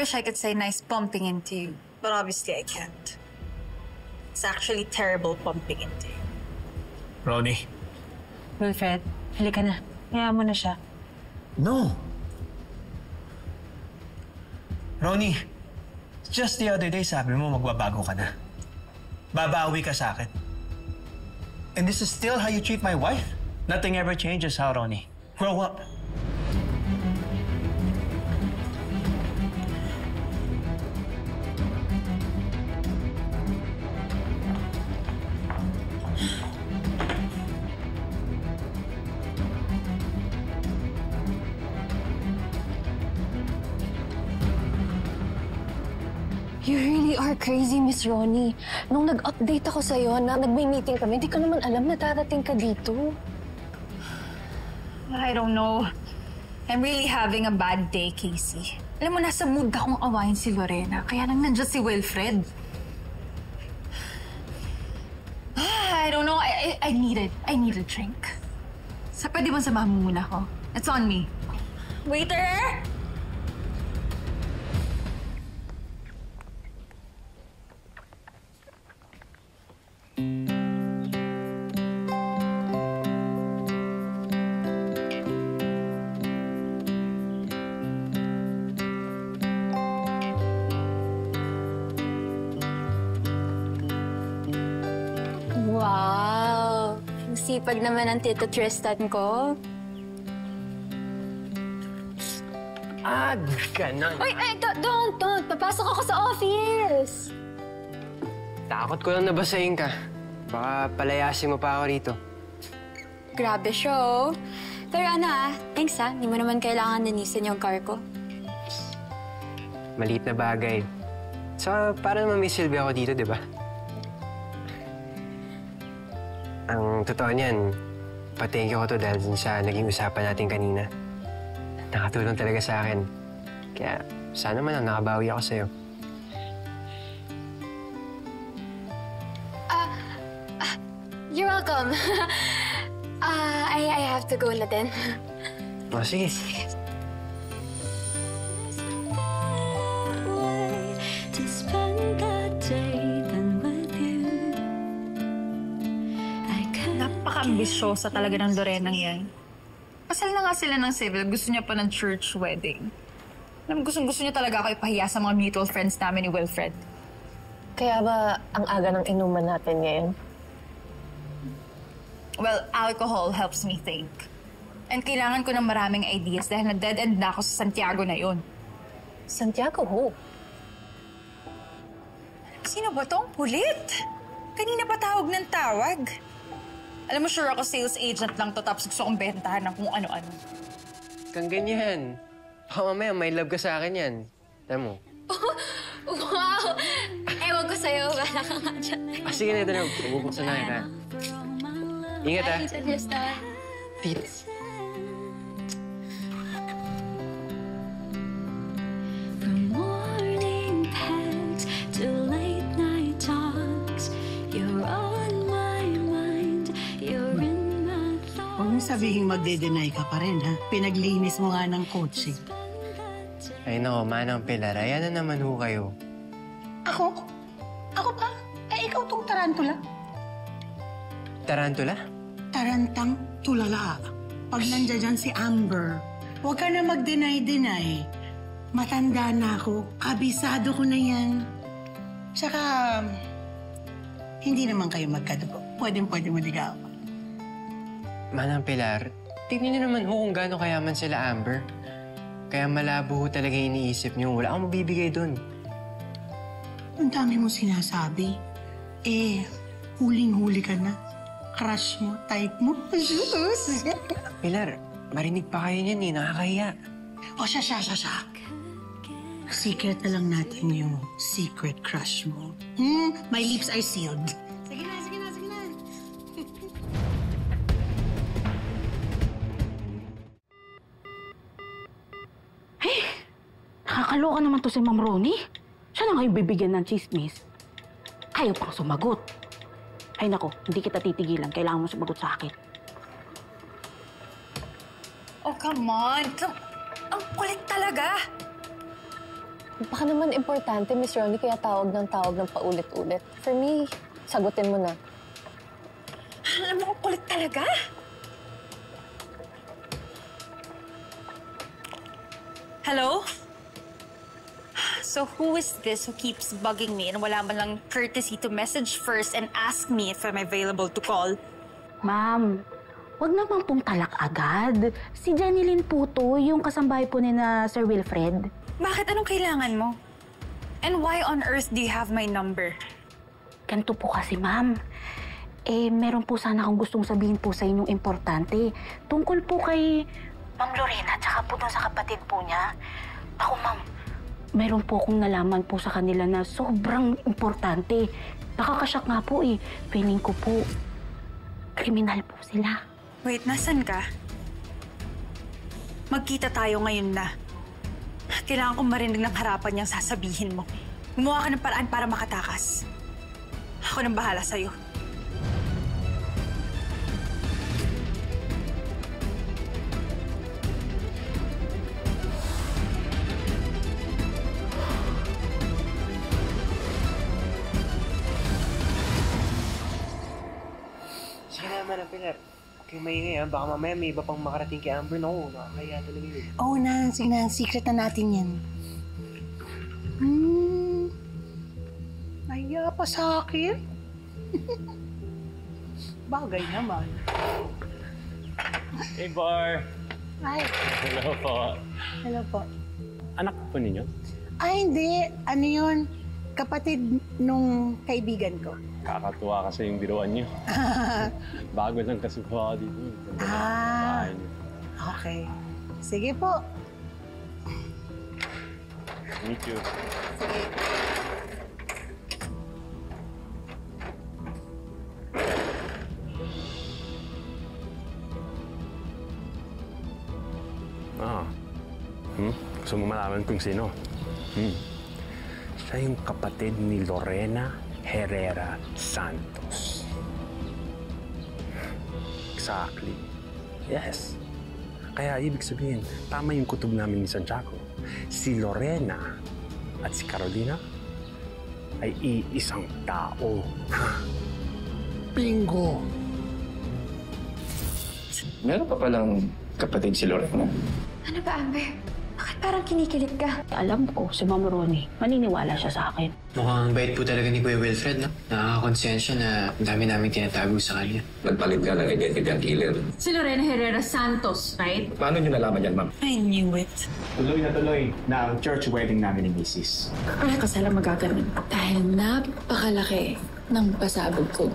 wish I could say nice bumping into you, but obviously I can't. It's actually terrible bumping into you. Ronnie. Wilfred, halika na. Hayaan mo na siya. No. Ronnie, just the other day sabi mo magbabago ka na. Babawi ka sa akin. And this is still how you treat my wife? Nothing ever changes, huh, Ronnie? Grow up. You really are crazy, Miss Ronnie. Nung nag-update ako sa'yo na nag-may-meeting kami, hindi ko naman alam na darating ka dito. I don't know. I'm really having a bad day, Casey. Alam mo, nasa mood akong awayin si Lorena, kaya lang nandiyan si Wilfred. I don't know. I need a drink. So, pwede mo samahan mo muna ako? It's on me. Waiter! Wow! Ang sipag naman ang Tito Tristan ko. Ganon. Ay, don't! Papasok ako sa office! Takot ko lang nabasahin ka. Baka palayasin mo pa ako rito. Grabe show. Pero thanks Hindi mo naman kailangan nanisin yung car ko. Maliit na bagay. So, para naman may silbi ako dito, di ba? Ang totoo niyan, pa-thank you ko to dahil sa naging usapan natin kanina. Nakatulong talaga sa akin. Kaya sana man nakabawi ako sa'yo. You're welcome. I have to go na din. O, sige. Napaka-ambisyosa talaga ng Lorenang yan. Kasal na nga sila ng civil, gusto niya pa ng church wedding. Gustong-gusto niya talaga ako ipahiya sa mga mutual friends namin ni Wilfred. Kaya ba ang aga ng inuman natin ngayon? Well, alcohol helps me think. And kailangan ko ng maraming ideas dahil na-dead end na ako sa Santiago na yun. Santiago who? Sino ba tong pulit? Kanina pa tawag ng tawag. Alam mo, sure ako sales agent lang to tapos gusto kong bentahan ng kung ano-ano. Kang ganyan. Baka mamaya may love ka sa akin yan. Alam mo? Wow! Ewan ko sa'yo. Wala ka nga dyan. Sige na, ito na. Bubuksan na kita. Ingat, ha? Tita Tristan. Tita. Huwag mong sabihin magde-deny ka pa rin, ha? Pinaglinis mo nga ng kotse. Ay, nako, Manang Pilar. Ayan na naman ho kayo. Ako? Ako pa? Ikaw tong tarantula. Tarantula? Tarantang tulala. Pag nandiyan dyan si Amber, huwag ka na mag-deny-deny. Matanda na ako. Kabisado ko na yan. Tsaka, hindi naman kayo magkadugo. Pwedeng-pwede mo ligaw. Manang Pilar, tignan niyo naman ho kung gaano kayaman sila Amber. Kaya malabo ho talaga iniisip niyo. Wala akong mabibigay dun. Ang dami mo sinasabi. Huling-huli ka na. Crush mo, type mo. Pilar, marinig pa kayo niyan eh. Nakakahiya. O siya. Secret na lang natin yung secret crush mo. My lips are sealed. Sige na. Nakakaloka naman to si Ma'am Ronnie. Siya na ngayon bibigyan ng chismis. Ayaw pang sumagot. Ay nako, hindi kita titigilan. Kailangan mo sumagot sa akin. Oh, come on. Ang kulit talaga. Baka naman importante, Miss Ronnie, kaya tawag ng paulit-ulit. For me, sagutin mo na. Alam mo, kulit talaga. Hello? So who is this who keeps bugging me and wala man lang courtesy to message first and ask me if I'm available to call? Ma'am, wag naman pong talak agad. Si Jeneline po to, yung kasambahay po ni na Sir Wilfred. Bakit? Anong kailangan mo? And why on earth do you have my number? Ganito po kasi, ma'am. Meron po sana akong gustong sabihin po sa inyong importante. Tungkol po kay Ma'am Lorena, tsaka po dun sa kapatid po niya. Ako, ma'am, meron po akong nalaman po sa kanila na sobrang importante. Nakakasyak nga po eh. Feeling ko po, kriminal po sila. Wait, nasan ka? Magkita tayo ngayon na. Kailangan kong marinig ng harapan niyang sasabihin mo. Gumawa ka ng paraan para makatakas. Ako nang bahala sa'yo. Sige naman ang Pilar. Okay, maingay ha. Baka mamaya may iba pang makarating kay Amber. Naku, nakakaya talaga yun. Oo, Nancy, secret na natin yan. Naya pa sa akin? Bagay naman. Hey, Bar! Ay, Hello po. hello po. Anak po ninyo? Ay, hindi. Ano yun? Kapatid nung kaibigan ko. Kakatuwa kasi yung biruan niyo. Bago lang kasi po ako dito. Ganda ng Ah. bahay niyo. Okay. Sige po. Meet you. Sige. Gusto mo malaman kung sino? Siya yung kapatid ni Lorena Herrera Santos. Exactly. Yes. Kaya ibig sabihin, tama yung kutob namin ni Santiago. Si Lorena at si Carolina ay iisang tao. Bingo. Meron pa palang kapatid si Lorena. Ano ba, Amber? Bakit parang kinikilig ka? Alam ko, si Ma'am Ronnie, maniniwala siya sa akin. Mukhang bait po talaga ni Kuya Wilfred, no? Nakakakonsensya na ang dami namin tinatago sa kanya. Nagpalit ka ng identity ang killer. Si Lorena Herrera Santos, right? Paano niyo nalaman yan, ma'am? I knew it. Tuloy na ang church wedding namin ni Mrs. Kaya kasala magaganon. Dahil napakalaki ng pasabog ko.